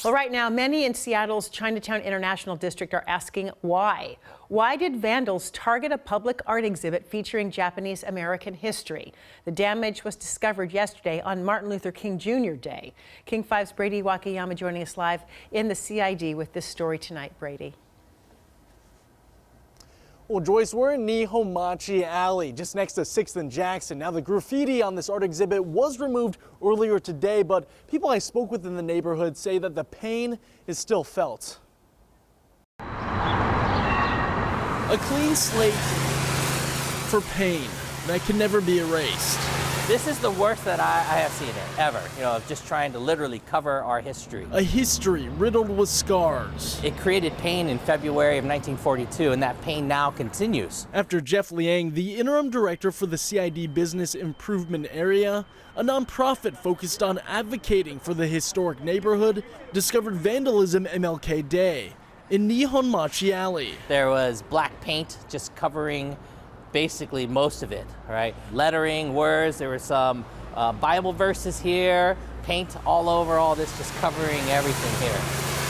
Well, right now, many in Seattle's Chinatown International District are asking why. Why did vandals target a public art exhibit featuring Japanese American history? The damage was discovered yesterday on Martin Luther King Jr. Day. King 5's Brady Wakayama joining us live in the CID with this story tonight. Brady. Well, Joyce, we're in Nihonmachi Alley, just next to 6th and Jackson. Now, the graffiti on this art exhibit was removed earlier today, but people I spoke with in the neighborhood say that the pain is still felt. A clean slate for pain that can never be erased. This is the worst that I have seen it, ever. You know, of just trying to literally cover our history. A history riddled with scars. It created pain in February of 1942, and that pain now continues. After Jeff Liang, the interim director for the CID Business Improvement Area, a nonprofit focused on advocating for the historic neighborhood, discovered vandalism MLK Day in Nihonmachi Alley. There was black paint just covering basically most of it, right? Lettering, words, there were some Bible verses here, paint all over all this, just covering everything here.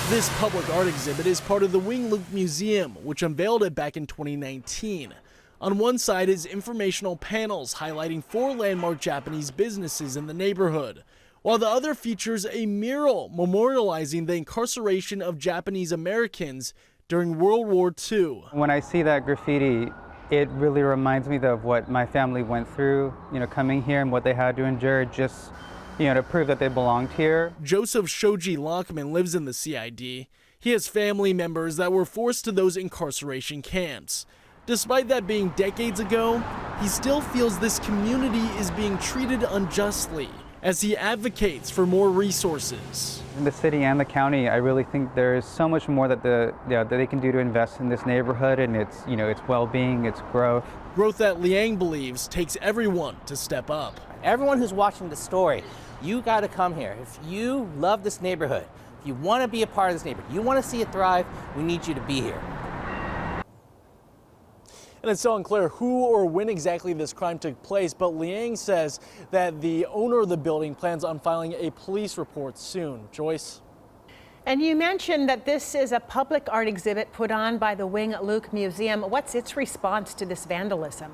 This public art exhibit is part of the Wing Luke Museum, which unveiled it back in 2019. On one side is informational panels highlighting 4 landmark Japanese businesses in the neighborhood, while the other features a mural memorializing the incarceration of Japanese Americans during World War II. When I see that graffiti, it really reminds me of what my family went through, coming here and what they had to endure just, to prove that they belonged here. Joseph Shoji Lockman lives in the CID. He has family members that were forced to those incarceration camps. Despite that being decades ago, he still feels this community is being treated unjustly as he advocates for more resources. In the city and the county, I really think there is so much more that that they can do to invest in this neighborhood and its well-being, its growth. Growth that Liang believes takes everyone to step up. Everyone who's watching the story, you got to come here. If you love this neighborhood, if you want to be a part of this neighborhood, you want to see it thrive, we need you to be here. And it's still unclear who or when exactly this crime took place, but Liang says that the owner of the building plans on filing a police report soon. Joyce? And you mentioned that this is a public art exhibit put on by the Wing Luke Museum. What's its response to this vandalism?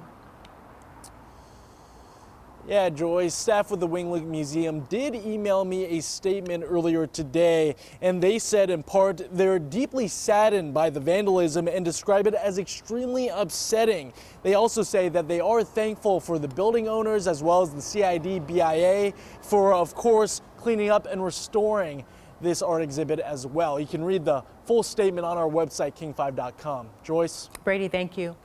Yeah, Joyce, staff with the Wing Luke Museum did email me a statement earlier today, and they said in part they're deeply saddened by the vandalism and describe it as extremely upsetting. They also say that they are thankful for the building owners as well as the CID BIA for, of course, cleaning up and restoring this art exhibit as well. You can read the full statement on our website, king5.com. Joyce? Brady, thank you.